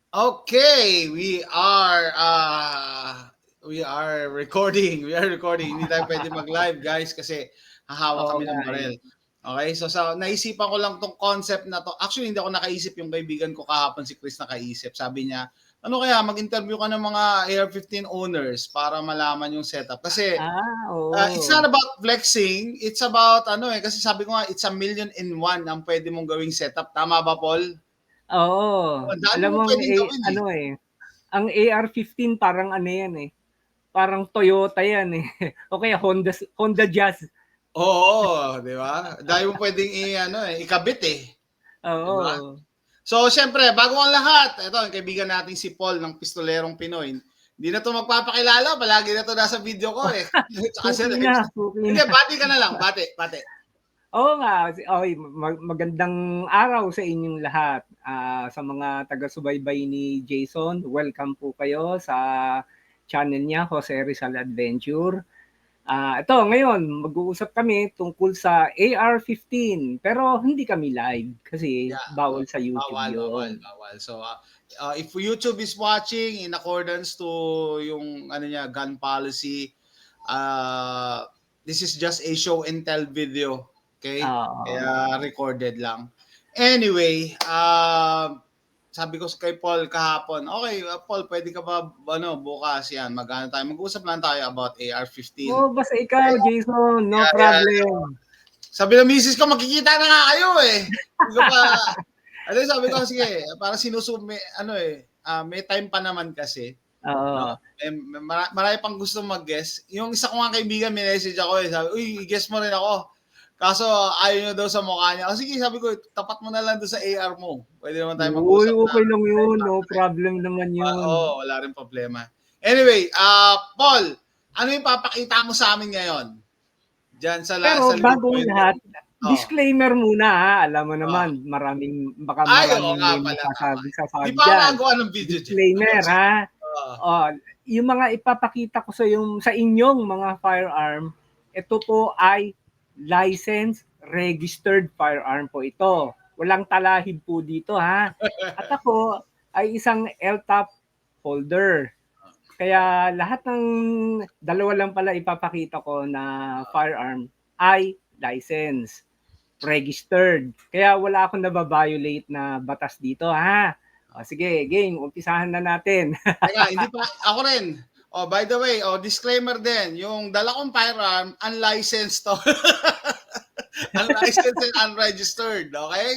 Okay, we are recording. We are recording. Hindi tayo pwede mag-live, guys, kasi hahawak Oo kami nga ng eh. barel. Okay, so sa naisipan ko lang tong concept na to. Actually, hindi ako nakaisip, yung kaibigan ko kahapon si Chris nakaisip. Sabi niya, ano kaya mag-interview ka ng mga AR-15 owners para malaman yung setup. Kasi it's not Oo. about flexing, it's about kasi sabi ko nga it's a million in one ang pwede mong gawing setup. Tama ba, Paul? Oo. Ang dami Alam mo mo pwedeng gawin eh. ang AR-15 parang ano yan eh. Parang Toyota yan eh. O kaya Honda Jazz. Oo, 'di ba? Dahil mo pwedeng ikabit eh, 'di ba? Oo. So, siyempre, bago ang lahat, ito ang kaibigan natin si Paul ng Pistolerong Pinoy. Hindi na 'to magpapakilala, palagi na 'to nasa video ko eh. Tsaka Suki live. na, suki Sige, na. bati ka na lang, bati, bati. Oo nga, okey magandang araw sa inyong lahat. Sa mga taga-subaybay ni Jason, welcome po kayo sa channel niya, Jose Rizal Adventure. Ito ngayon mag-uusap kami tungkol sa AR-15 pero hindi kami live kasi Yeah, bawal sa YouTube bawal, bawal, 'yon. bawal. So, if YouTube is watching in accordance to yung gun policy, this is just a show and tell video, okay? Oo. Kaya recorded lang. Anyway, sabi ko kay Paul kahapon, okay, Paul, pwede ka ba bukas yan, tayo, mag-usap lang tayo about AR-15. Basta ikaw Jason, no Yeah, yeah. problem. Sabi ng misis ko, magkikita na nga kayo eh. Hindi ko pa, sabi ko, sige, parang may time pa naman kasi. No? Oo. Marami pang gusto mag-guess. Yung isa ko nga kaibigan, message ako eh. Sabi, uy, i-guess mo rin ako. Kaso ayaw nyo daw sa mukha niya. Sige, sabi ko, tapat mo na lang doon sa AR mo. Pwede naman tayo Uy, mag-usap na. okey lang 'yun, no problem naman 'yun. Wala rin problema. Anyway, Paul, ano yung papakita mo sa amin ngayon? Diyan sa Pero likod bago mo ang yun. lahat, Oh. disclaimer muna ha. Alam mo Oh. naman baka Oo maraming nga may pala, tama. Hindi masasabi pa ako diyan. nakagawa ng video dyan. Disclaimer ha. Oo. Yung mga ipapakita ko sa inyong mga firearm, ito po ay licensed registered firearm po ito. Walang talahib po dito ha. At ako ay isang LTAP holder. Kaya lahat ng dalawa lang pala ipapakita ko na firearm ay license, registered. Kaya wala akong nababiolate na batas dito ha. Sige, game, umpisahan na natin. Teka, hindi pa ako rin. By the way, disclaimer din, yung dala kong firearm, unlicensed to. Unlicensed and unregistered, okay?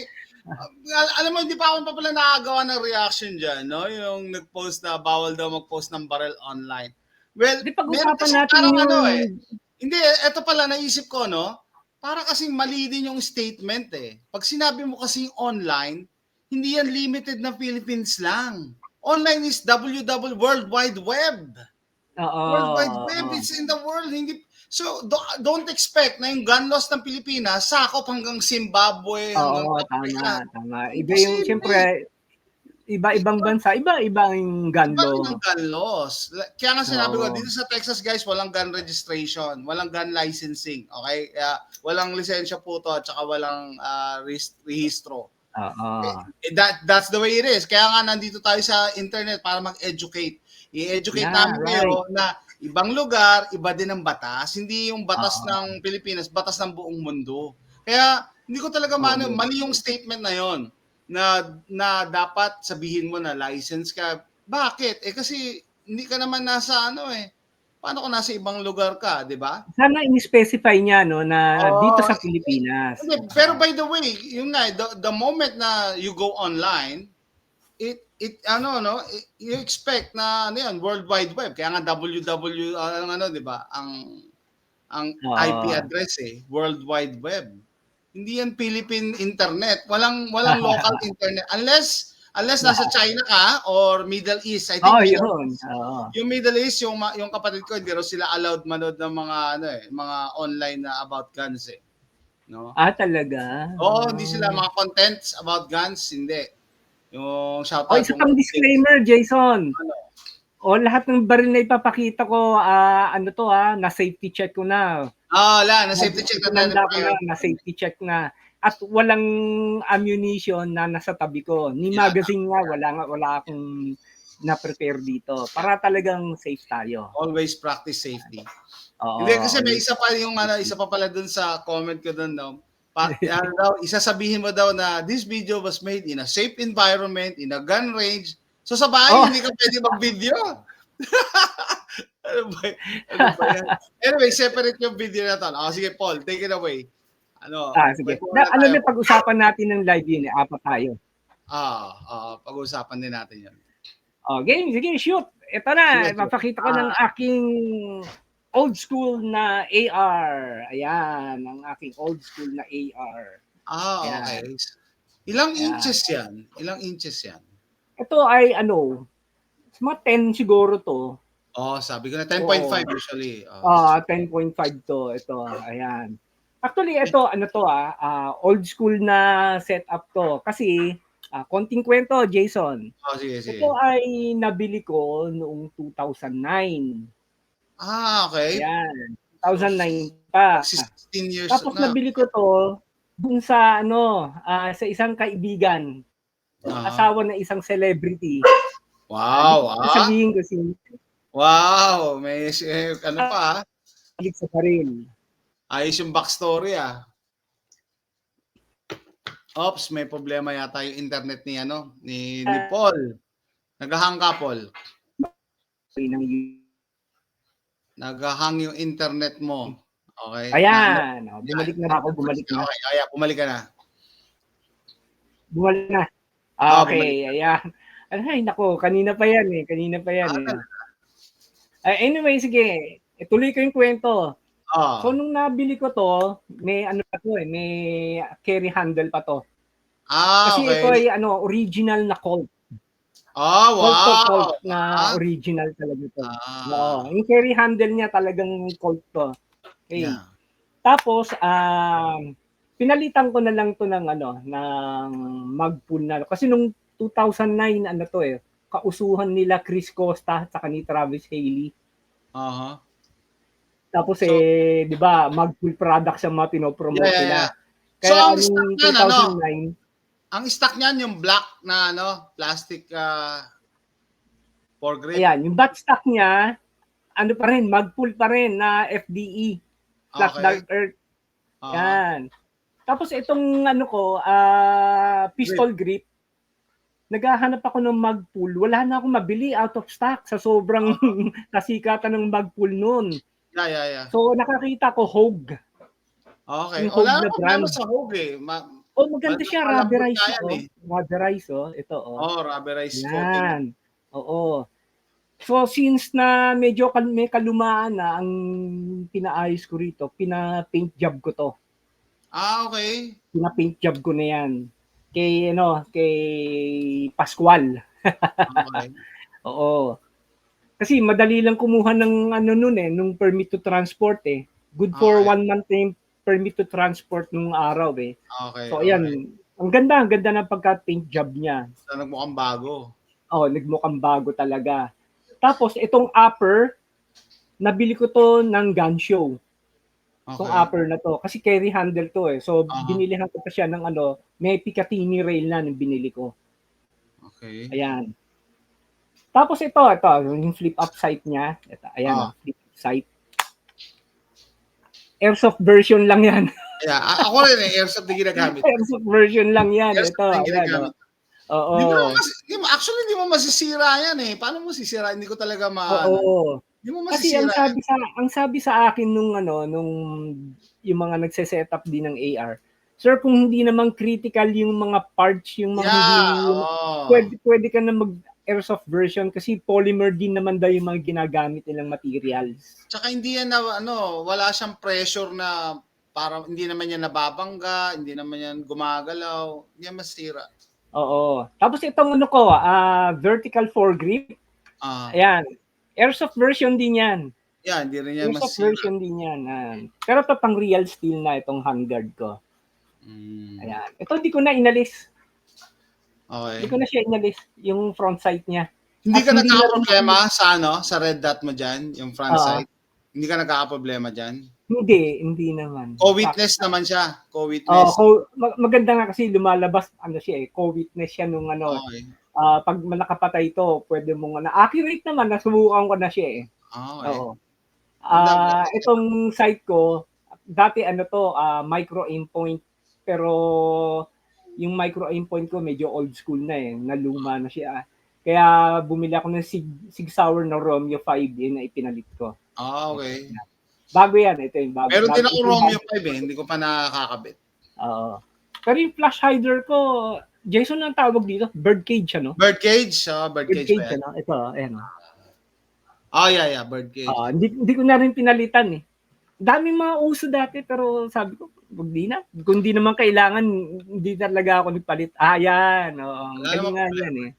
Alam mo, hindi pa ako pa pala nakagawa ng reaction dyan, no? Yung nag-post na bawal daw mag-post ng barrel online. Well, Di meron pag-usapan kasi natin parang yung hindi, eto pala naisip ko, no? Para kasing mali din yung statement eh. Pag sinabi mo kasi online, hindi yan limited na Philippines lang. Online is World Wide Web. World Wide Web, it's in the world. Hindi, so, don't expect na yung gun laws ng Pilipinas sakop hanggang Zimbabwe, hanggang Africa. tama. Iba yung, Imposible. siyempre, iba-ibang bansa, iba-iba yung gun Iba rin law. ang gun laws. Kaya nga sinabi ko, Oo. dito sa Texas, guys, walang gun registration, walang gun licensing, okay? Kaya walang lisensya po to at saka walang rehistro. Oo. That's the way it is. Kaya nga nandito tayo sa internet para mag-educate. I-educate namin kayo na ibang lugar, iba din ang batas. Hindi yung batas ng Pilipinas, batas ng buong mundo. Kaya hindi ko talaga mali yung statement na yon na dapat sabihin mo na license ka. Bakit? Kasi hindi ka naman nasa paano kung nasa ibang lugar ka, di ba? Sana in-specify niya no na dito sa Pilipinas. Pero by the way, yung the moment na you go online, you expect na World Wide Web. Kaya nga di ba? Ang IP address World Wide Web. Hindi yan Philippine internet. Walang local internet unless nasa China ka or Middle East. I think yung Middle East, yung kapatid ko, hindi raw sila allowed manood ng mga online na about guns no? Talaga? Oo, hindi sila mga contents about guns, hindi. Yung shoutout. Isa pang disclaimer, Jason. Lahat ng baril na ipapakita ko, na safety check ko na. Na safety check na na safety check na. at walang ammunition na nasa tabi ko. Ni magazine nga, wala akong na-prepare dito. Para talagang safe tayo. Always practice safety. Oo, Hindi, kasi may isa pa pala dun sa comment ko dun, no? Isasabihin mo daw na this video was made in a safe environment, in a gun range. So sa bahay, hindi ka pwede mag-video. Ano ba yan? Anyway, separate yung video na to. Sige, Paul, take it away. Sige. Ano na pag-usapan natin ng live yun? Apat tayo. Pag-usapan din natin yan. Game, sige, shoot. Ito na, ipapakita ko ng aking old school na AR. Ayan, ang aking old school na AR. Okay. Ilang inches yan? Ito ay mga 10 siguro to. Sabi ko na 10.5 usually. 10.5 to. Ito, ayan. Actually, ito, old school na setup to. Kasi, konting kwento, Jason. Sige. Ito ay nabili ko noong 2009. Okay. Ayan. 2009 pa. 16 years Tapos na. nabili ko to dun sa sa isang kaibigan. Asawa ng isang celebrity. Wow. Sabihin ko Wow, may pa. Balik sa baril. Ayos yung backstory Oops, may problema yata yung internet ni Paul. Naghahang ka, Paul. Naghahang yung internet mo. Okay. Ayan. Bumalik na ako. Okay, bumalik ka na. Bumalik na. Okay, ayan. Ay, nako, kanina pa yan. Anyway, sige. Ituloy ko yung kwento. So, nung nabili ko to, may may carry handle pa to. Kasi okay. ito ay original na Colt. Wow. Colt na original talaga to. Yung carry handle niya talagang Colt to. Okay. Yeah. Tapos, pinalitan ko na lang to ng Magpul na. Kasi nung 2009, kausuhan nila Chris Costa at ni Travis Haley. Tapos di ba, Magpul products ang mga pinopromote nila. Kaya so, ang stock niyan, ang stock niyan yung black na plastic foregrip. Ayan, yung bat stock niya, pa rin, Magpul pa rin na FDE, Flat Dark Earth. Yan. Tapos itong pistol grip, naghahanap ako ng Magpul. Wala na akong mabili, out of stock sa sobrang kasikatan ng Magpul noon. Yeah. So nakakita ko Hogue. Okay. Wala na problema sa Hogue maganda siya, rubberized. Rubberized, ito. Rubberized coating. Oo. So since na medyo may kalumaan na, ang pinaayos ko rito, pina-paint job ko to. Okay. Pina-paint job ko na yan. Kay Pascual. Okay. Oo. Kasi madali lang kumuha ng nung permit to transport Good for 1 month permit to transport nung araw Okay. So ayan, ang ganda ng pagka-paint job niya. So, nagmukhang bago. Nagmukhang bago talaga. Tapos itong upper, nabili ko to ng gun show. Itong upper na to. Kasi carry handle to So binilihan ko pa siya ng may Picatinny rail na nung binili ko. Okay. Ayan. Tapos ito, yung flip up sight niya. Ito, ayan, flip up sight. Airsoft version lang yan. Yeah, ako rin airsoft din ginagamit. Airsoft version lang yan. Airsoft din ginagamit. Oo. Actually, di mo masisira yan Paano mo sisira? Hindi ko talaga Di mo masisira. Kasi ang sabi sa akin nung yung mga nagse-set up din ng AR, sir, kung hindi naman critical yung mga parts, yung mga pwede ka na mag-airsoft version kasi polymer din naman daw yung mga ginagamit nilang materials. Tsaka hindi yan wala siyang pressure na para hindi naman yan nababangga, hindi naman yan gumagalaw, hindi yan masira. Oo. Tapos itong vertical foregrip. Ayan. Airsoft version din yan. Yeah, hindi rin yan Airsoft masira. version din yan. Pero ito pang real steel na itong handguard ko. Ayan. Ito hindi ko na inalis. Okay. Hindi ko na siya inalis. Yung front sight niya. Hindi ka nagka-problema sa red dot mo dyan, yung front sight? Hindi ka nagka-problema dyan? Hindi naman. Co-witness naman siya. Co-witness. Maganda nga kasi lumalabas siya co-witness siya nung Okay. pag nakapatay ito, pwede mong accurate naman, nasubukan ko na siya eh. Okay. Oo. Itong site ko, dati micro aim point, pero yung micro aim point ko medyo old school na naluma na siya. Kaya bumili ako ng Sig Sauer na Romeo 5 yun na ipinalit ko. Okay. Bago yan, ito yung bago. Meron din ako Romeo 5 hindi ko pa nakakabit. Oo. Pero yung flash hider ko, Jason ang tawag dito, birdcage Birdcage? Birdcage ba yan? Ito, ayan. Yeah, birdcage. Hindi ko na rin pinalitan eh. Daming mga uso dati pero sabi ko, hindi na. Kung di naman kailangan, hindi talaga ako nagpalit. Yan. Galing nga yan eh.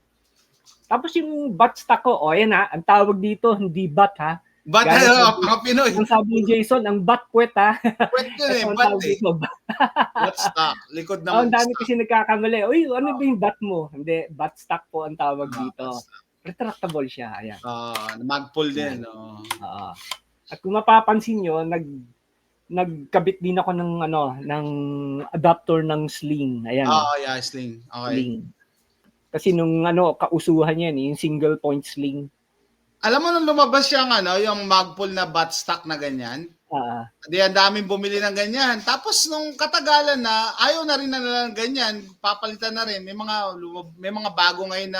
Tapos yung buttstock ko, ayan ang tawag dito, hindi butt ha. Butt, mga Pinoy. Ang sabi ni Jason, ang butt puwet ha. Puwet yun butt eh. Buttstock, likod ng ang dami kasi nagkakamali. Uy, ano ba yung butt mo? Hindi, buttstock po ang tawag dito. Retractable siya, ayan. Magpull din. At kung mapapansin nyo, nagkabit din ako ng adapter ng sling. Ayan. Yeah, sling. Okay. Sling. Kasi nung kausuhan yan, yung single point sling. Alam mo nung lumabas yung magpull na buttstock na ganyan? Di ang daming bumili ng ganyan. Tapos nung katagalan na, ayaw na rin na ganyan, papalitan na rin. May mga bago ngayon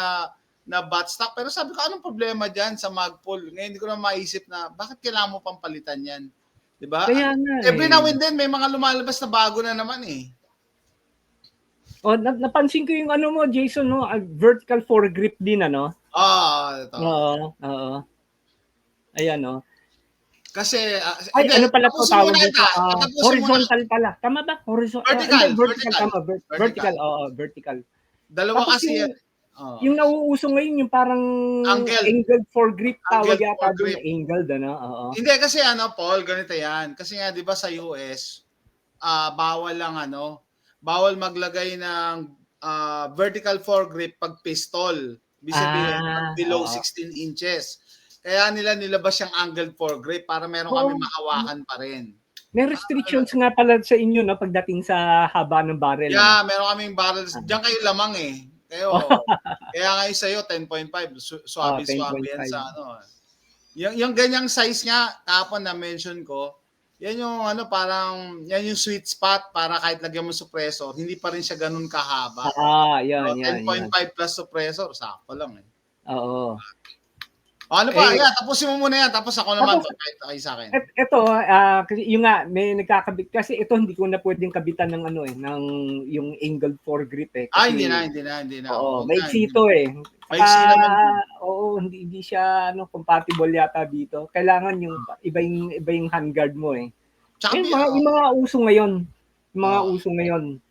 na buttstock. Pero sabi ko, anong problema dyan sa magpull? Ngayon hindi ko na maisip na, bakit kailangan mo pang palitan yan? Diba? Kaya nga Every now and then, may mga lumalabas na bago na naman eh. Napansin ko yung mo, Jason, vertical foregrip din, ito. Oo. Ayan, Kasi, ano pala ito tawag dito? Horizontal pala. Tama ba? Vertical. Vertical. Dalawa tapos kasi yung nauuso ngayon, yung parang angled foregrip, tawag yata doon, angled, Hindi, kasi Paul, ganito yan. Kasi nga, di ba sa US, bawal lang bawal maglagay ng vertical foregrip pag pistol. Ibig sabihin, below 16 inches. Kaya nilabas yung angled foregrip para meron kami mahawakan pa rin. May restrictions nga pala sa inyo pagdating sa haba ng barrel. Yeah, meron kaming barrels. Diyan kayo lamang eh. Kaya ngayon sa'yo, 10.5. Swabe-swabe yan sa Yung ganyang size nga, kapon na mention ko, yan yung yan yung sweet spot para kahit lagyan mo suppressor, hindi pa rin siya ganun kahaba. Yan. 10.5 plus suppressor, sakto lang eh. Oo. Ano pa? Tapusin mo muna yan. Tapos ako naman, kahit sa akin. Ito, yung nga, may nagkakabit. Kasi ito, hindi ko na pwedeng kabitan ng ng yung angled foregrip eh. Kasi, hindi na. Oo, may ito eh. Maiksi naman. Oo, hindi siya compatible yata dito. Kailangan yung iba yung handguard mo eh. Tsaka, yung mga uso ngayon.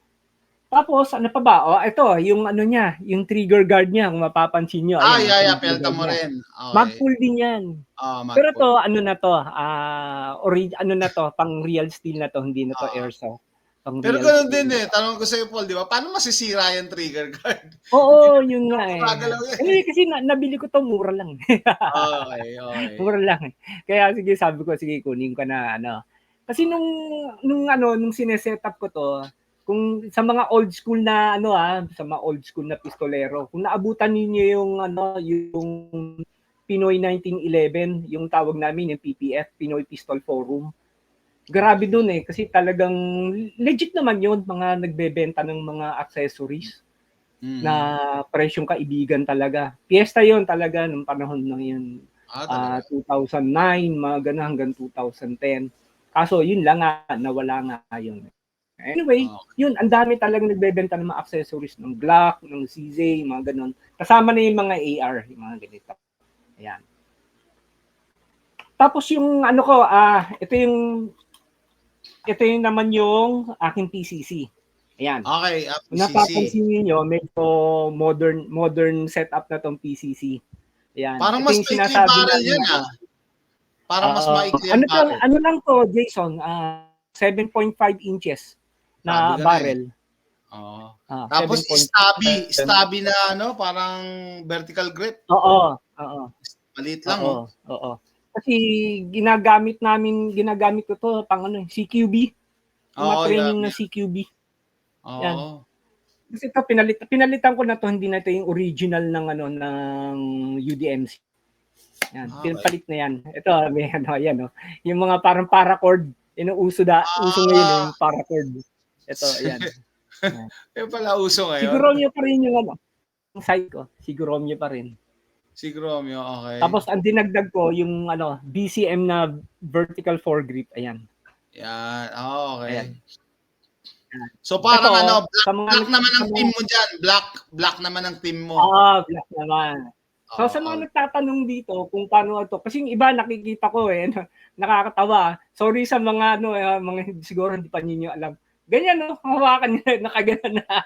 Tapos, ano pa ba? Ito, yung niya, yung trigger guard niya, kung mapapansin nyo. Pelta mo rin. Okay. Mag-pull din yan. Pero to, pang real steel na to, hindi na to airsoft. Pero ganoon din eh. Tanong ko sa'yo, Paul, di ba? Paano masisira yung trigger guard? Oo, yun nga eh. Kasi nabili ko to, mura lang. Okay. Mura lang eh. Kaya sabi ko, kunin ko na Kasi nung sineset up ko to, kung sa mga old school na sa mga old school na pistolero, kung naabutan niyo yung yung Pinoy 1911, yung tawag namin yung PPF, Pinoy Pistol Forum. Grabe doon eh kasi talagang legit naman yun, mga nagbebenta ng mga accessories na presyong kaibigan talaga. Fiesta yun talaga nung panahon na yun. 2009, mga ganun hanggang 2010. Kaso yun lang nawala nga yun. Anyway, yun, ang dami talagang nagbebenta ng mga accessories ng Glock, ng CZ, mga ganun. Kasama na yung mga AR, yung mga ganito. Ayan. Tapos yung ito yung naman yung aking PCC. Ayan. Okay, PCC. Napapansin niyo, medyo modern setup na tong PCC. Ayan. Parang mas maikli barrel yan Parang mas maikli ang barrel. Ano lang to, Jason? 7.5 inches na barrel. Tapos stubby na parang vertical grip. Oo. Maliit lang. Oo. Kasi ginagamit ko to pang ano, CQB. Yung mga Oo, training yeah. ng CQB. Yan. Oo. Kasi ito pinalitan ko na to, hindi na ito yung original ng ano ng UDMC. Yan, Okay. pinapalit na yan. Ito, may ano, yan, oh. Yung mga parang paracord, uso ngayon, Ah, yung paracord. Ito, ayan. Yan pala uso Siguro ngayon. nyo pa rin yung ano, yung site ko. Siguro nyo pa rin. Si Gromio, okay. Tapos ang dinagdag ko yung ano, BCM na vertical foregrip. Ayan. Yan. Oh, okay. Ayan. So parang Ito, ano, sa mga black naman ang team mo dyan. Black naman ang team mo. black naman. So sa Oo. mga nagtatanong dito kung paano ito, kasi yung iba nakikita ko nakakatawa. Sorry sa mga mga siguro hindi pa ninyo alam. Ganyan no, hawakan niya nakaganan na.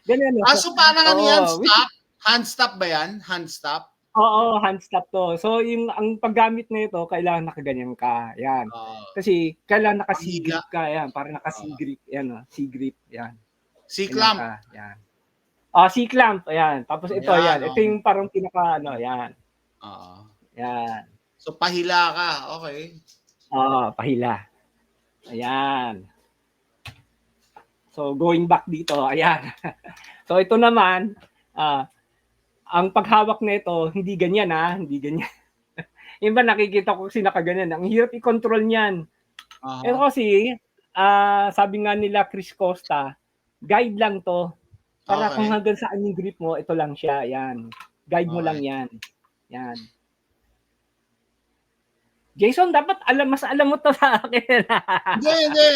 Ganyan no. So parang ano yan, Oo, stop? Hand stop ba yan? Hand stop? Oo, hand stop to. So ang paggamit nito kailangan nakaganyan ka. Yan. Kasi kailangan naka-C-grip ka. Yan, para naka-C-grip. Yan, C-grip. Yan. C-clamp. Yan. C-clamp. Ayan. Tapos ito, Ayan, yan. Ito yung parang pinaka, yan. Yan. So pahila ka. Okay. Pahila. Ayan. So going back dito, ayan. So ito naman, ang paghawak nito, hindi ganyan hindi ganyan. Yung ba nakikita ko kasi nakaganyan. Ang hirap i-control niyan. Ito kasi, sabi nga nila Chris Costa, guide lang to. Para kung hanggang saan yung grip mo, ito lang siya. Yan. Guide mo lang yan. Yan. Jason, dapat mas alam mo to sa akin. Hindi.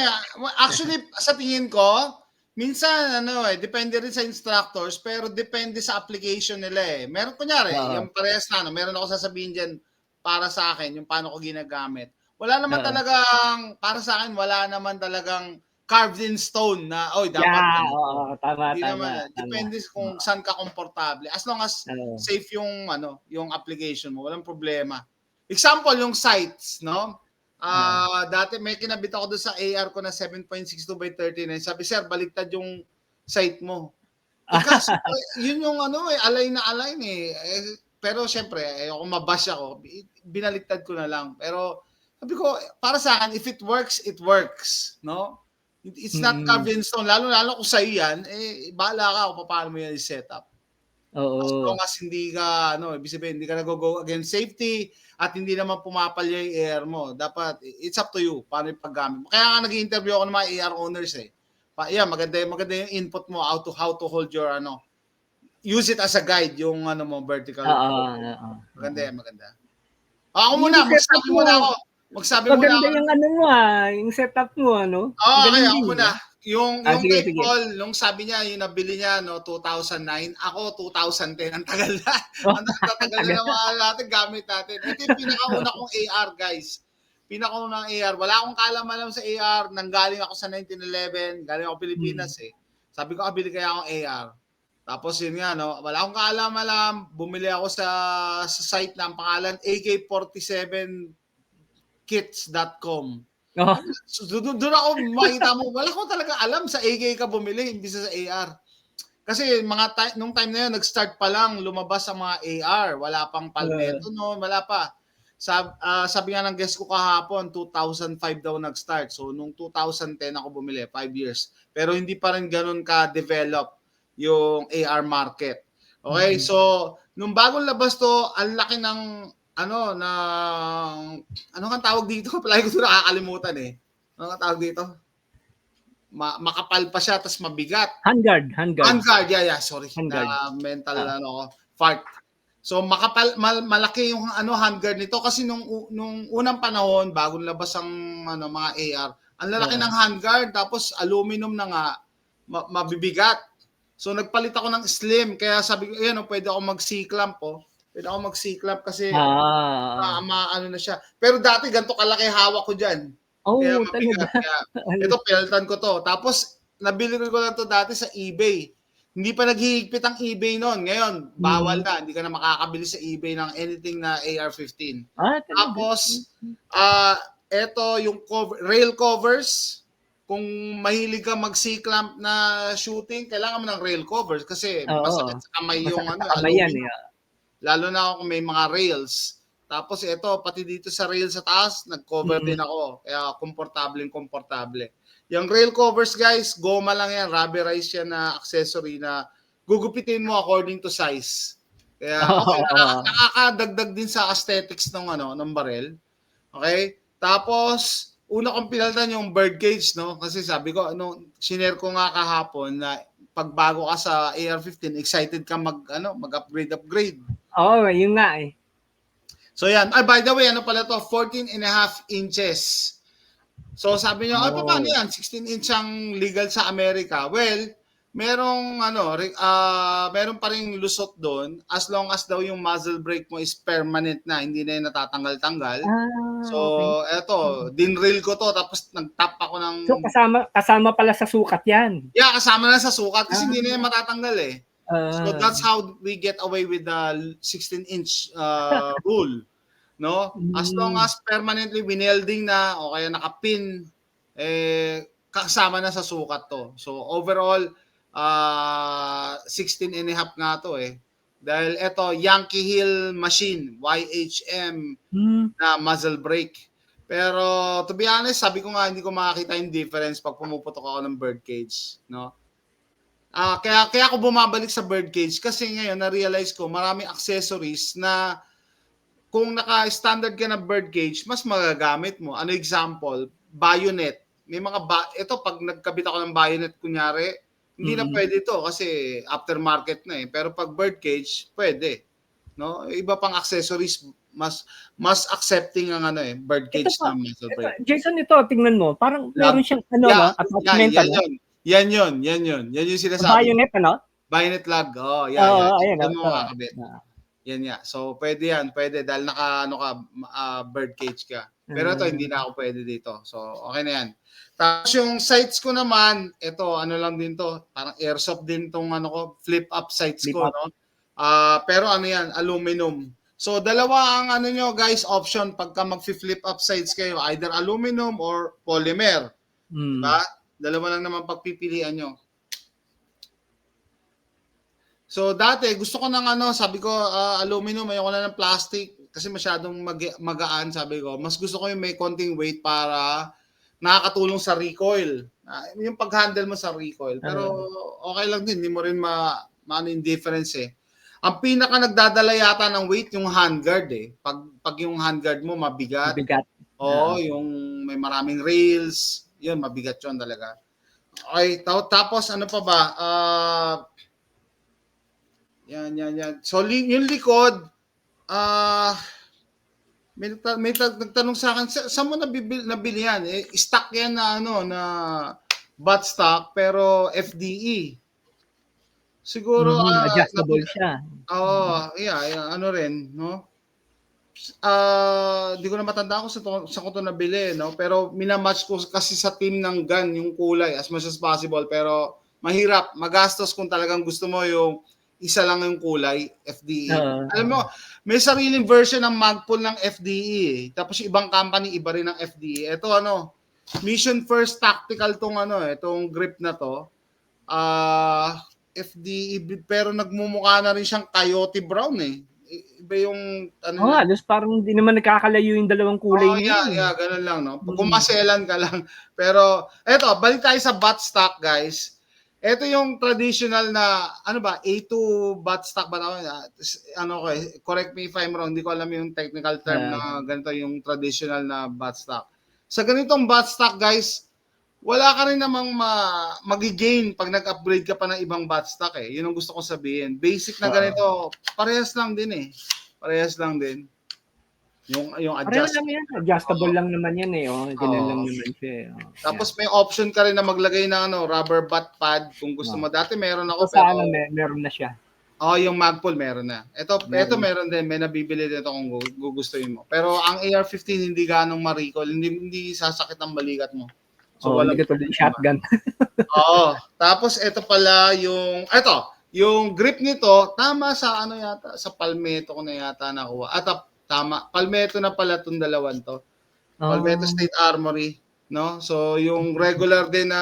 Actually, sa tingin ko, minsan, depende rin sa instructors, pero depende sa application nila Meron, kunyari, yung parehas na, meron ako sasabihin dyan para sa akin, yung paano ko ginagamit. Wala naman talagang, para sa akin, wala naman talagang carved in stone na, dapat. Tama. Naman. Depende kung saan ka komportable. As long as safe yung, yung application mo, walang problema. Example, yung sites, no? Dati may kinabit ako doon sa AR ko na 7.62x39. Sabi, sir, baligtad yung site mo. Kasi yun yung align na align pero syempre, ayoko mabash ako. Binaligtad ko na lang. Pero sabi ko, para sa akin, if it works, no? It's not carved in stone. Lalo kung sa'yo yan, bahala ka kung paano mo yan i-set up. As long as hindi ka, ibig sabihin, hindi ka nag-go against safety at hindi naman pumapalya yung AR mo. Dapat, it's up to you paano yung paggamit mo. Kaya nga nag-interview ako ng mga AR owners maganda yung input mo, how to hold your, use it as a guide, yung vertical. Maganda. Ako muna, magsabi muna ako. Maganda yung yung setup mo, Okay, ako muna. Yung take call, nung sabi niya, yung nabili niya, 2009, ako 2010, ang tagal na. Ang tagal na mga natin, gamit natin. Ito yung pinakauna kong AR, guys. Pinakauna ng AR. Wala akong kaalam-alam sa AR. Nanggaling ako sa 1911. Galing ako Pilipinas Sabi ko, bili kaya akong AR. Tapos yun nga, wala akong kaalam-alam. Bumili ako sa site na ang pangalan, AK47kits.com. So, doon ako makita mo, wala ko talaga alam sa AK ka bumili, hindi sa AR. Kasi nung time na yun, nag-start pa lang, lumabas ang mga AR. Wala pang Palmetto wala pa. Sabi nga ng guest ko kahapon, 2005 daw nag-start. So, nung 2010 ako bumili, 5 years. Pero hindi pa rin ganun ka-develop yung AR market. Okay, so, nung bagong labas to, ang laki ng ano kang tawag dito? Palagi ko nakakalimutan Ano kang tawag dito? Makapal pa siya, tapos mabigat. Handguard. Yeah, sorry. Mental fart. So malaki yung handguard nito kasi nung unang panahon bagong labas ang mga AR, ang lalaki ng handguard tapos aluminum na nga mabibigat. So nagpalit ako ng slim kaya sabi ko pwede ako mag-C-clamp Pwede ako mag-C-clamp kasi na siya. Pero dati ganito kalaki hawak ko diyan. Kaya mabigat. Ito peltan ko to. Tapos nabili ko lang to dati sa eBay. Hindi pa naghihigpit ang eBay noon. Ngayon, bawal na. Hindi ka na makakabili sa eBay ng anything na AR-15. Tapos, ito yung rail covers. Kung mahilig ka mag-C-clamp na shooting, kailangan mo ng rail covers kasi masakit sa kamay yung kamay yan Lalo na kung may mga rails. Tapos ito, pati dito sa rail sa taas, nag-cover Mm. din ako. Kaya komportable. Yung rail covers guys, goma lang yan, rubberized yan na accessory na gugupitin mo according to size. Kaya okay, Oo. nakakadagdag din sa aesthetics ng ng barrel. Okay? Tapos una kong pinalitan yung bird cage, no? Kasi sabi ko, sinare ko nga kahapon na pagbago ka sa AR-15, excited ka mag-upgrade. Oo, yun nga eh. So yan. Ay, by the way, ano pala to? 14.5 inches. So sabi niyo, ay paano yan? 16 inch ang legal sa Amerika. Well, merong meron pa ring lusot doon as long as daw yung muzzle brake mo is permanent na, hindi na yung natatanggal-tanggal. So, Okay. eto, dinrill ko to tapos nag-tap ako ng So kasama pala sa sukat yan. Yeah, kasama na sa sukat kasi hindi na yan matatanggal eh. So that's how we get away with the 16-inch rule. No? As long as permanently winelding na o kaya nakapin, kasama na sa sukat to. So overall, 16.5 nga to eh. Dahil ito, Yankee Hill machine, YHM na muzzle brake. Pero to be honest, sabi ko nga hindi ko makakita yung difference pag pumuputok ako ng bird cage, no? Kaya ako bumabalik sa bird cage kasi ngayon na-realize ko maraming accessories na kung naka-standard ka na bird cage, mas magagamit mo. Ano example? Bayonet. May mga ito pag nagkabit ako ng bayonet kunyari, hindi na pwede ito kasi aftermarket na eh. Pero pag bird cage, pwede. No? Iba pang accessories mas accepting ang bird cage na muzzle brake. Jason, ito tingnan mo, parang meron siyang attachment Yan yung sinasabi. Bayonet Bayonet lug. Ayan, Doon mo makakabit. Yan nga. So pwede dahil naka bird cage ka. Pero ito hindi na ako pwede dito. So okay na yan. Tapos yung sights ko naman, ito lang din to, parang airsoft din tong flip up sights ko, no? Pero yan, aluminum. So dalawa ang nyo guys, option pagka mag-flip up sights kayo, either aluminum or polymer. Diba? Dalawa lang naman pagpipilian nyo. So dati gusto ko ng sabi ko aluminum, ayoko na ng plastic kasi masyadong magaan, sabi ko. Mas gusto ko yung may konting weight para nakakatulong sa recoil. Yung pag-handle mo sa recoil. Pero okay lang din, hindi mo rin maano yung difference eh. Ang pinaka nagdadala yata ng weight yung handguard eh. Pag yung handguard mo mabigat. Yung may maraming rails, yun mabigat yun talaga. Okay, tapos ano pa ba? Yan. So yung likod, may nagtanong sa akin, saan mo nabili yan? Stock yan na na butt stock pero FDE. Siguro adjustable siya. rin, no? Di ko na matandaan kung sa ko to nabili, no? Pero minamatch ko kasi sa team ng gun yung kulay as much as possible, pero mahirap, magastos kung talagang gusto mo yung isa lang yung kulay, FDE. Alam mo, may sariling version ng Magpul ng FDE. Tapos ibang company, iba rin ng FDE. Ito Mission First Tactical itong grip na to. FDE, pero nagmumukha na rin siyang Coyote Brown eh. Iba yung halos parang hindi naman nakakalayo yung dalawang kulay niya. Ganun lang, no? Kumaselan ka lang. Pero, eto, balik tayo sa butt stock, guys. Ito yung traditional na, A2 butt stock ba correct me if I'm wrong, hindi ko alam yung technical term na ganito yung traditional na butt stock. Sa ganitong butt stock, guys, wala ka rin namang mag-gain pag nag-upgrade ka pa ng ibang butt stock eh. Yun ang gusto ko sabihin. Basic na ganito, parehas lang din eh. Parehas lang din. Yung adjustable lang naman yan eh. Ganun lang naman siya. Tapos may option ka rin na maglagay ng rubber butt pad kung gusto mo. Dati meron ako pero meron na siya. Yung Magpul meron na. Ito meron din, may nabibili dito kung gugustuhin mo. Pero ang AR-15 hindi ganong ma-recoil, hindi sasakit ang balikat mo. So wala katulad shotgun. Tapos ito pala yung grip nito, tama sa yata, sa Palmetto ko na yata nakuha. Tama, Palmetto na pala itong dalawan to. Palmetto State Armory. no? So yung regular din na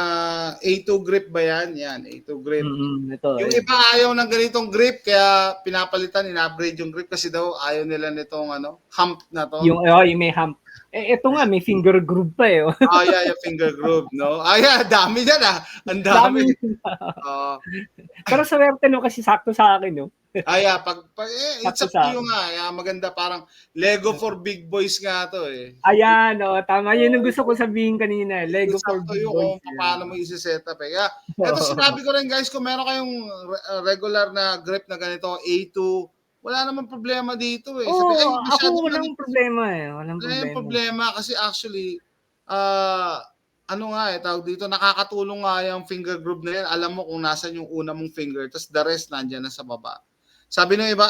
A2 grip ba yan? Yan, A2 grip. Ito, Yung ayan. iba ayaw ng ganitong grip kaya pinapalitan, in-upgrade yung grip kasi daw ayaw nila nitong hump na to. Yung may hump. Ito nga, may finger groove pa eh. Yeah, yung finger groove, no? Yeah, dami yan Ang dami. Pero swerte no kasi sakto sa akin, no? Yeah, it's up to you nga. Yeah, maganda, parang Lego for big boys nga to eh. Ayan, tama. Yun ang gusto ko sabihin kanina. Lego It's for up to big you boys. kung paano mo isi-setup eh. Kaya, eto sinabi ko rin guys, kung meron kayong regular na grip na ganito, A2, wala naman problema dito eh. Sabi, ako walang problema eh. Walang problema kasi actually, tawag dito, nakakatulong nga yung finger groove na yan. Alam mo kung nasan yung una mong finger, tapos the rest nandyan na sa baba. Sabi ng iba,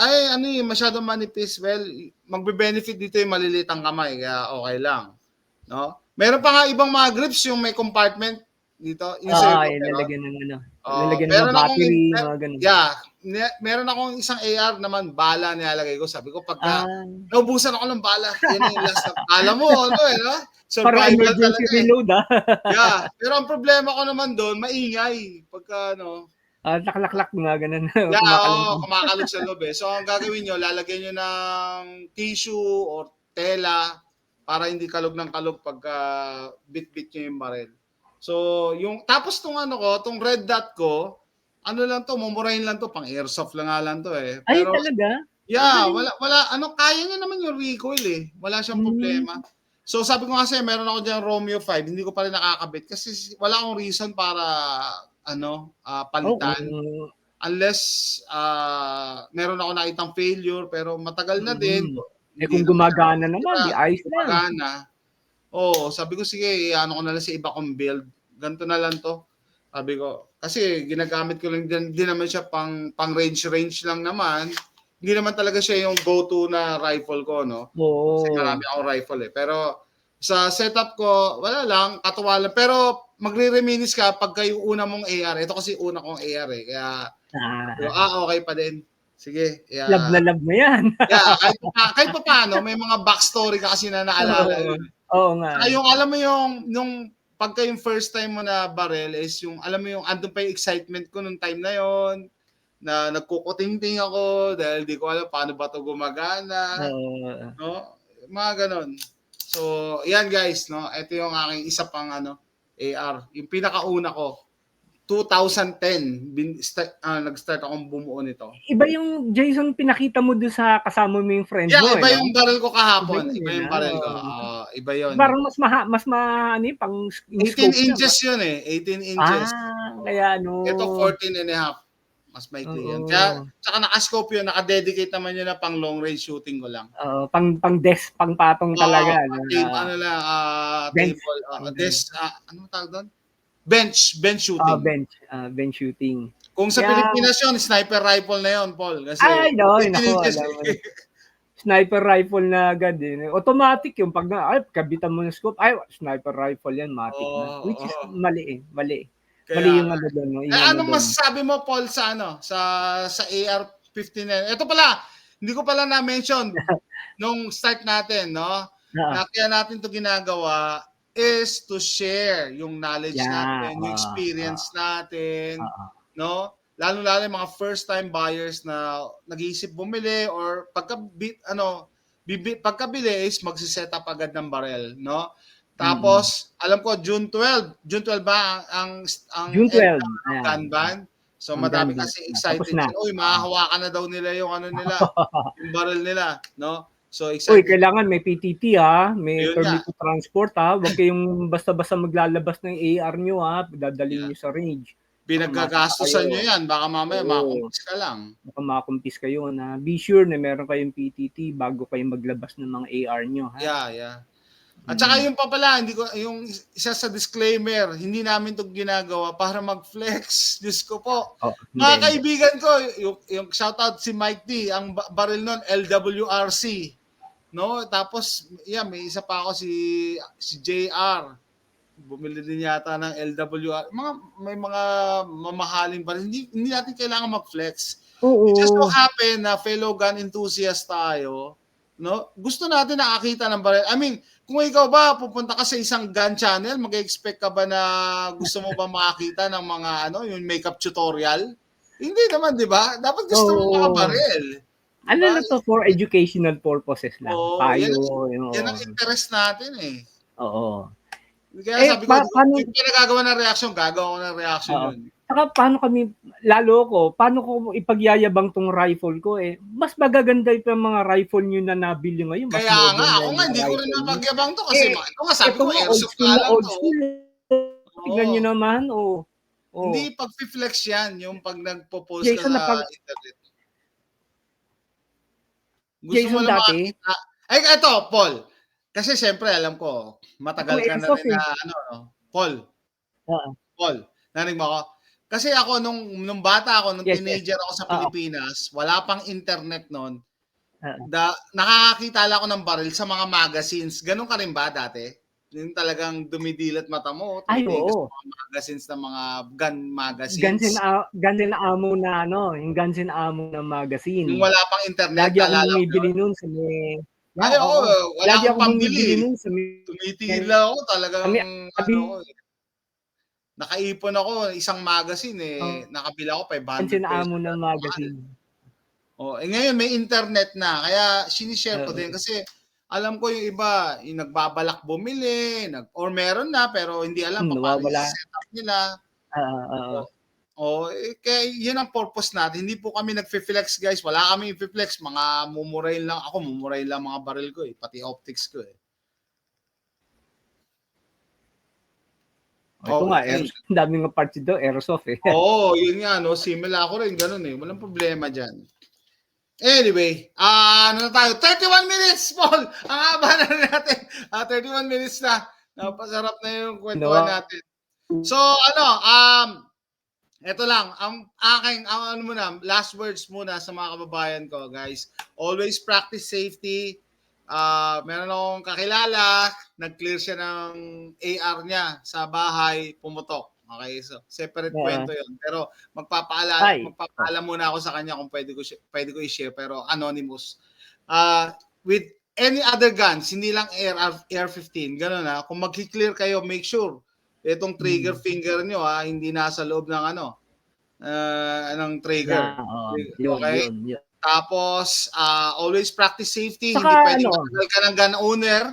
masyadong manipis. Well, magbe-benefit dito yung maliliit ang kamay, kaya okay lang. No? Meron pa nga ibang mga grips yung may compartment dito. Lalagyan ng lalagyan ng battery, mga ganun. Yeah. Meron akong isang AR naman, bala nilalagay ko. Sabi ko, pagka naubusan ako ng bala, yan yung last na bala mo, no? Para emergency reload, Yeah. Pero ang problema ko naman doon, maingay. Pagka, laklak mga ganun. Kumakalog sa loob eh. So, ang gagawin nyo, lalagyan nyo ng tissue or tela para hindi kalog ng kalog pagka bit-bit nyo yung baril. So, tapos tong red dot ko, mumurahin lang to, pang airsoft lang nga lang to eh. Pero, ay, talaga? Yeah, wala, kaya niya naman yung recoil eh. Wala siyang problema. So, sabi ko kasi, meron ako dyan Romeo 5, hindi ko pa rin nakakabit kasi wala akong reason para palitan. Unless meron ako nakitang failure pero matagal na din. Kung gumagana naman, di ayos na. Gumagana. Sabi ko sige, ko na lang sa iba kong build. Ganito na lang to. Sabi ko, kasi ginagamit ko lang din naman siya pang range lang naman. Hindi naman talaga siya yung go-to na rifle ko, no? Kasi marami akong rifle eh. Pero sa setup ko, wala lang, katuwa lang. Pero magre-reminis ka pagka yung una mong AR. Ito kasi una kong AR eh. Kaya, okay pa din. Sige. Yeah. Love na love mo yan. Kahit pa paano, may mga backstory ka kasi na naalala. Oo nga. Yung alam mo yung pagka yung first time mo na barrel is yung, alam mo yung, andun pa yung excitement ko nung time na yon na nagkukuting-ting ako dahil di ko alam paano ba to gumagana. No? Mga ganon. So, yan guys, no? Ito yung aking isa pang AR. Yung pinakauna ko, 2010, nag-start akong bumuo nito. Iba yung Jason pinakita mo doon sa kasama mo yung friend mo. Yeah, iba yung barrel ko kahapon. Iba yung barrel ko. Iba yun. Parang mas pang 18 inches yun eh. 18 inches. Kaya Ito 14 and a half. Mas maikli yan. Kaya, tsaka naka-scope yun, naka-dedicate naman yun na pang long range shooting ko lang. Pang patong talaga. Ano tawag doon? Bench shooting. Bench shooting. Kung sa Pilipinas yun, sniper rifle na yun, Paul. Kasi sniper rifle na agad eh. Automatic yung pag kabitan mo ng scope, sniper rifle yan, matic na. Which is mali. Mali yung doon. Anong masasabi mo, Paul, sa AR-15 na? Ito pala, hindi ko pala na-mention nung start natin, no? Na kaya natin to ginagawa is to share yung knowledge natin, yung experience natin, no? Lalo-lalo yung mga first-time buyers na nag-iisip bumili or pagkabili is magsiset up agad ng barrel, no? Tapos, alam ko, June 12 ba ang June 12 gun ban? So, madami kasi excited. Mahahawakan na daw nila yung nila, yung barrel nila, no? So, excited. Kailangan may PTT may permit to transport Huwag kayong basta-basta maglalabas ng AR nyo dadalhin nyo sa range. Pinagkagastosan nyo yan, baka mamaya makakumpis ka lang. Baka makakumpis kayo na be sure na meron kayong PTT bago kayo maglabas ng mga AR nyo. Yeah. At saka yung pa pala, yung isa sa disclaimer, hindi namin ito ginagawa para mag-flex. Diyos ko po. Mga kaibigan ko, yung shoutout si Mike D, ang baril nun, LWRC. No? Tapos, may isa pa ako si JR. Bumili din yata ng LWR. May mga mamahaling baril. Hindi natin kailangan mag-flex. It just so happen na fellow gun enthusiast tayo. no? Gusto natin nakakita ng baril. I mean, kung ikaw ba pupunta ka sa isang gun channel, mag-expect ka ba na gusto mo ba makakita ng mga yung makeup tutorial? Hindi naman, 'di ba? Dapat gusto mo makabaril. Ano Diba? na to, for educational purposes lang. Oo, Payo, yan ang interest natin eh. Oo. Kaya sabi ko, paano, yung pinagagawa ng reaction, gagawa ko ng reaction yun. Saka paano kami, lalo ko, paano ko ipagyayabang tong rifle ko eh. Mas magaganda yung mga rifle nyo na nabili ngayon. Mas Kaya modern nga, na ako yung nga, mga hindi ko rin rifle nyo. napagyabang to kasi ito nga, sabi ko, airsoft school nga na lang old to. school. Tignan nyo naman, Hindi pag-flex yan, yung pag nagpo-post ka Jason, sa internet. Gusto Jason mo lang dati, makakita. Ay, ito, Paul. Kasi siyempre, alam ko, matagal ka na rin na, Paul. Paul, narinig mo ako? Kasi ako, nung bata ako, nung teenager ako sa Pilipinas, wala pang internet noon. Nakakakita lang ako ng baril sa mga magazines. Ganun ka rin ba dati? Yung talagang dumidilat mata mo, tumitingin ka sa mga magazines ng mga gun magazines. Guns and Ammo na yung Guns and Ammo na magazine. Yung wala pang internet, lagi akong bumibili nun sa may... Ay, oo. Wala lagi akong akong pambili. bumibili nun sa may... Tumitingin lang ako talagang nakaipon ako isang magazine nakabila ako 500 Guns and Ammo na magazine. Ngayon may internet na kaya sinishare ko din kasi alam ko yung iba yung nagbabalak bumili or meron na pero hindi alam paano yung setup nila. Kaya yun ang purpose natin. Hindi po kami nagfi-flex guys. Wala kami i-flex. Mga mumurahin lang ako. Mumurahin lang mga baril ko pati optics ko Ito nga, ang daming nga parts dito, airsoft yun nga, similar ako rin, ganun walang problema dyan. Anyway, ano na tayo? 31 minutes, Paul! Ang haba na natin. 31 minutes na. Napasarap na yung kwentuhan natin. So, ito lang, ang aking, last words muna sa mga kababayan ko, guys. Always practice safety. Meron akong kakilala, nag-clear siya ng AR niya sa bahay, pumutok. Okay, so separate kwento 'yon. Pero magpapaalam muna ako sa kanya kung pwede ko i-share pero anonymous. With any other guns, hindi lang AR-15, gano'n kung magki-clear kayo, make sure itong trigger finger niyo hindi nasa loob ng ng trigger. Okay? Tapos, always practice safety. Saka, hindi pwedeng matagal ka ng gun owner,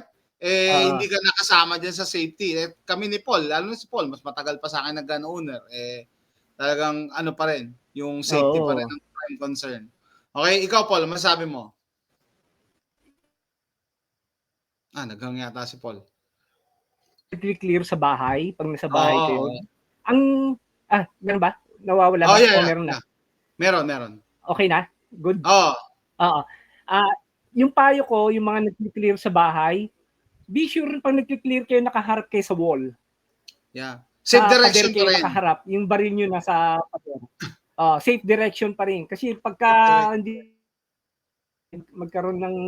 hindi ka nakasama dyan sa safety. Kami ni Paul, lalo na si Paul, mas matagal pa sa akin na gun owner. Talagang pa rin, yung safety pa rin ang prime concern. Okay, ikaw Paul, masabi mo? Naghang yata si Paul. Clear sa bahay, pag nasa bahay kayo. Meron ba? Nawawala ba? Yeah, meron na? Meron. Okay na? Good? Yung payo ko, yung mga nag-clear sa bahay, be sure pag nag-clear kayo, nakaharap kayo sa wall. Yeah. Safe direction kayo pa rin. Nakaharap. Yung baril nyo nasa pader. Safe direction pa rin. Kasi pagka hindi magkaroon ng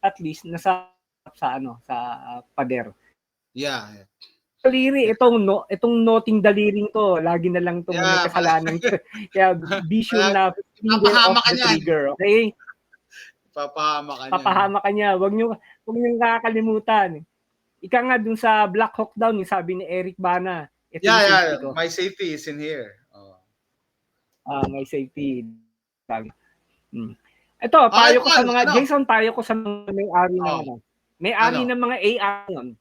at least nasa sa pader. Yeah. Daliri, itong noting daliring to, lagi na lang itong may kasalanan. Kaya be sure na finger off the trigger, okay? Papahama ka niya. Huwag niyo nakakalimutan. Ika nga dun sa Black Hawk Down, yung sabi ni Eric Bana. My safety is in here. My safety. Ito, payo ko sa mga, Jason, payo ko sa mga may-ari ng may-ari ng mga AR nun.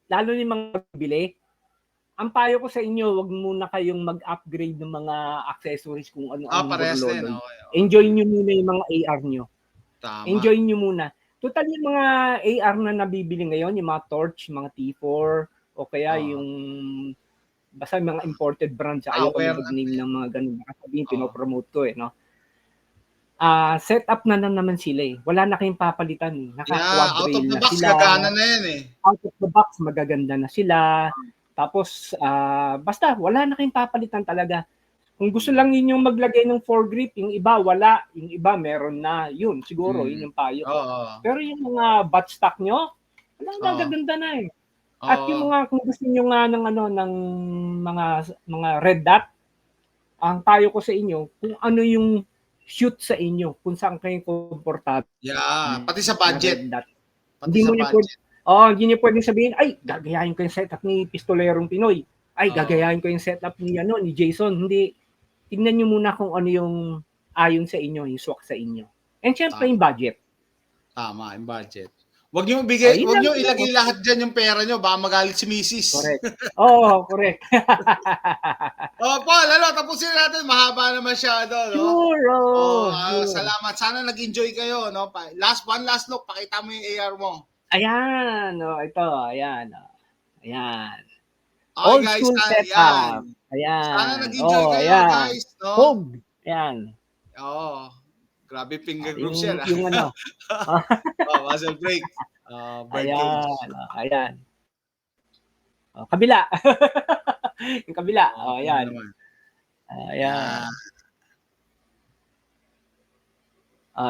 Lalo ni mga bili, ang payo ko sa inyo, wag muna kayong mag-upgrade ng mga accessories kung ano-ano. Okay. Enjoy nyo muna yung mga AR nyo. Tama. Enjoy nyo muna. Total yung mga AR na nabibili ngayon, yung mga Torch, mga T4, o kaya yung basta mga imported brands. Ayaw ko mag-name ng mga ganun. Sabihin, pinopromote ko no? Set up na naman sila Wala na kayong papalitan Naka-quad rail na sila. Gagana na yan Out of the box, magaganda na sila. Tapos, basta, wala na kayong papalitan talaga. Kung gusto lang ninyong maglagay ng foregrip, yung iba, wala. Yung iba, meron na. Yun, siguro, yun yung payo. Pero yung mga butt stock nyo, walang gagaganda na At yung mga, kung gusto nyo nga ng mga red dot, ang payo ko sa inyo, kung ano yung shoot sa inyo kung saan kayo komportable. Yeah, pati sa budget. Pati Hindi sa mo niyo budget. hindi niyo pwedeng sabihin, ay, gagayahin ko yung setup ni Pistolerong Pinoy. Ay, gagayahin ko yung setup ni Jason. Hindi. Tingnan niyo muna kung ano yung ayon sa inyo, yung swak sa inyo. And syempre yung budget. Tama, yung budget. Wag niyo ibigay, yun wag lang niyo yun. ilagay lahat diyan yung pera niyo, baka magalit si Mrs. Correct. Oo, correct. Paul, tapusin natin, mahaba naman siya no. Sure. Sure. Salamat. Sana nag-enjoy kayo, no. One last look, pakita mo yung AR mo. Ayan, ito, ayan. Ayan. Okay, Old guys, school setup. Ayan. Sana nag-enjoy kayo, guys, no. Hog. Ayan. Grabe finger groups yan. Yung ano. Muscle break. Ayan. Kabila. Yung kabila. Ayan. Ayan.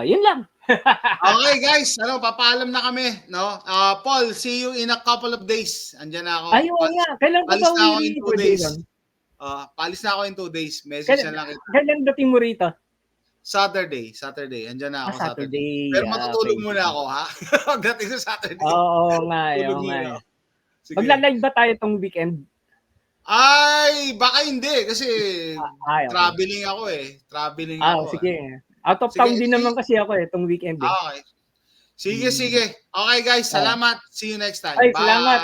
Yun lang. Okay guys, papaalam na kami, no? Paul, see you in a couple of days. Andiyan na ako. Ayun nga. Kailan ka ba in 2 days? Paalis na ako in 2 days. Message na lang. Kailan dating mo rito? Saturday. Andiyan na ako Saturday. Pero matutulog muna ako, ha? Pagdating sa Saturday. Oo nga. Magla-live ba tayo tong weekend? Ay, baka hindi. Kasi traveling ako eh. Sige. Out of town din naman kasi ako itong weekend. Okay. Sige. Okay guys, salamat. See you next time. Ay, Bye. salamat.